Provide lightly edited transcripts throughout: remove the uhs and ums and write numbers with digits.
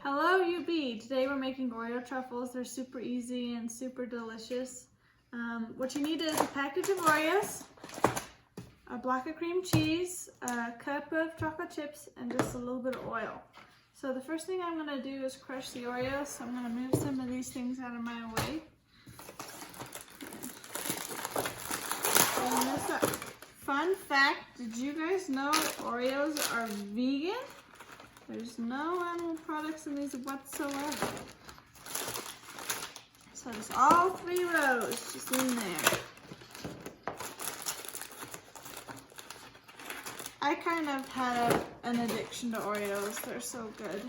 Hello UB! Today we're making Oreo truffles. They're super easy and super delicious. What you need is a package of Oreos, a block of cream cheese, a cup of chocolate chips, and just a little bit of oil. So the first thing I'm going to do is crush the Oreos. So I'm going to move some of these things out of my way. Fun fact, did you guys know that Oreos are vegan? There's no animal products in these whatsoever. So there's all 3 rows just in there. I kind of had an addiction to Oreos. They're so good.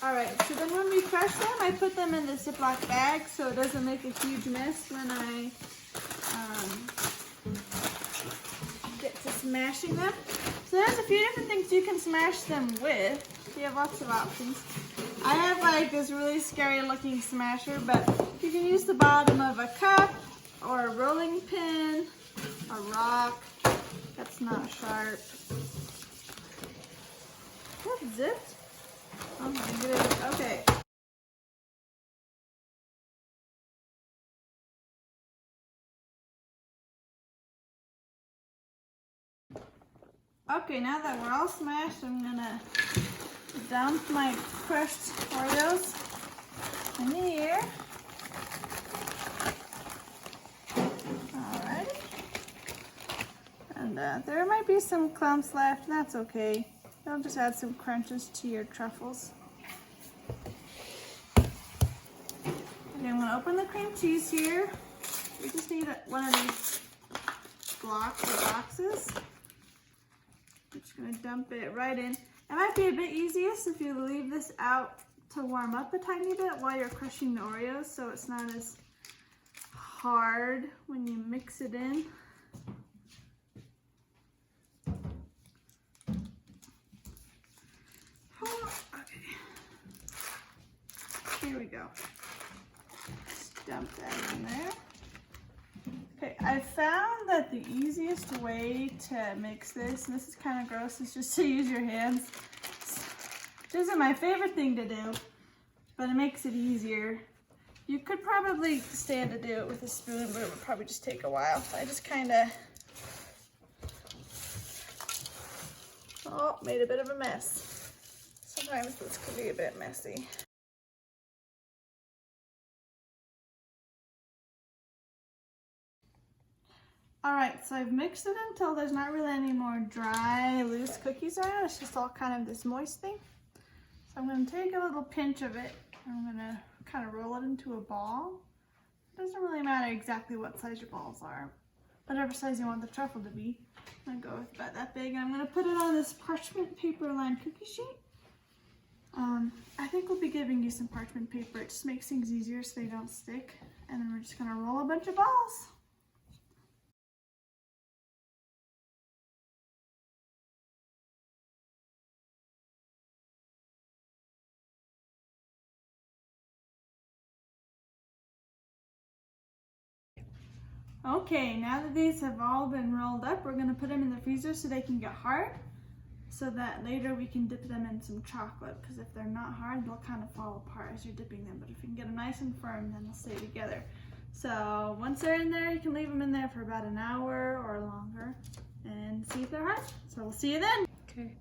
Alright, so then when we crush them, I put them in the Ziploc bag so it doesn't make a huge mess when I get to smashing them. So there's a few different things you can smash them with. You have lots of options. I have like this really scary looking smasher, but you can use the bottom of a cup or a rolling pin, a rock that's not sharp. That's it. Oh my goodness. Okay. Okay, now that we're all smashed, I'm gonna dump my crushed Oreos in here. Alright. And there might be some clumps left, that's okay. I'll just add some crunches to your truffles. Okay, I'm gonna open the cream cheese here. We just need one of these blocks or boxes. I'm just going to dump it right in. It might be a bit easiest if you leave this out to warm up a tiny bit while you're crushing the Oreos, so it's not as hard when you mix it in. Oh, okay. Here we go. Just dump that in there. Okay, I found that the easiest way to mix this, and this is kind of gross, is just to use your hands. Which isn't my favorite thing to do, but it makes it easier. You could probably stand to do it with a spoon, but it would probably just take a while. So I just kind of, made a bit of a mess. Sometimes this can be a bit messy. Alright, so I've mixed it until there's not really any more dry, loose cookies around. It's just all kind of this moist thing. So I'm going to take a little pinch of it. I'm going to kind of roll it into a ball. It doesn't really matter exactly what size your balls are. Whatever size you want the truffle to be. I'm going to go with about that big. And I'm going to put it on this parchment paper lined cookie sheet. I think we'll be giving you some parchment paper. It just makes things easier so they don't stick. And then we're just going to roll a bunch of balls. Okay, now that these have all been rolled up, we're going to put them in the freezer so they can get hard, so that later we can dip them in some chocolate, because if they're not hard, they'll kind of fall apart as you're dipping them, but if you can get them nice and firm, then they'll stay together. So once they're in there, you can leave them in there for about an hour or longer and see if they're hard. So we'll see you then. Okay.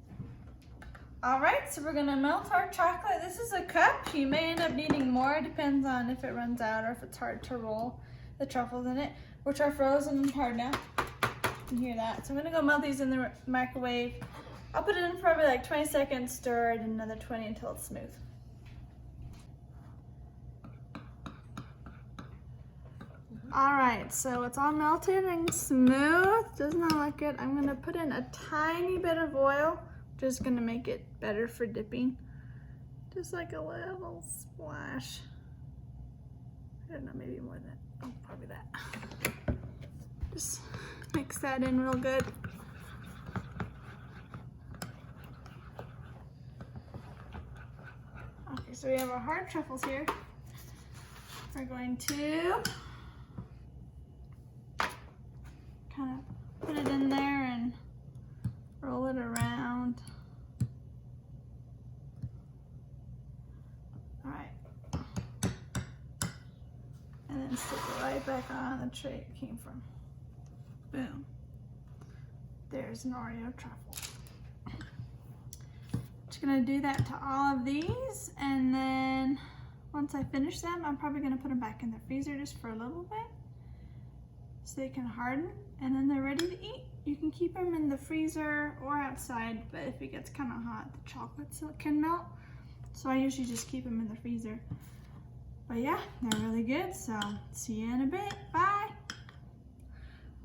Alright, so we're going to melt our chocolate. This is a cup. You may end up needing more, depends on if it runs out or if it's hard to roll the truffles in it, which are frozen and hard now. You can hear that. So I'm gonna go melt these in the microwave. I'll put it in for probably like 20 seconds, stir it, and another 20 until it's smooth. All right, so it's all melted and smooth. Does not look good. I'm gonna put in a tiny bit of oil, just gonna make it better for dipping. Just like a little splash. I don't know, maybe more than that. Oh, probably that. Just mix that in real good. Okay, so we have our hard truffles here. We're going to kind of put it in there back on the tray it came from. Boom. There's an Oreo truffle. Just gonna do that to all of these, and then once I finish them, I'm probably gonna put them back in the freezer just for a little bit so they can harden, and then they're ready to eat. You can keep them in the freezer or outside, but if it gets kind of hot, the chocolate can melt. So I usually just keep them in the freezer. But yeah, they're really good, so see you in a bit. Bye.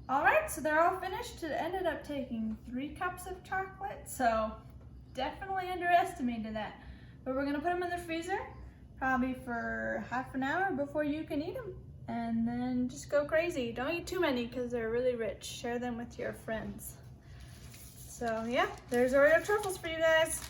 All right, so they're all finished. It ended up taking 3 cups of chocolate, so definitely underestimated that. But we're gonna put them in the freezer, probably for half an hour before you can eat them. And then just go crazy. Don't eat too many because they're really rich. Share them with your friends. So yeah, there's Oreo Truffles for you guys.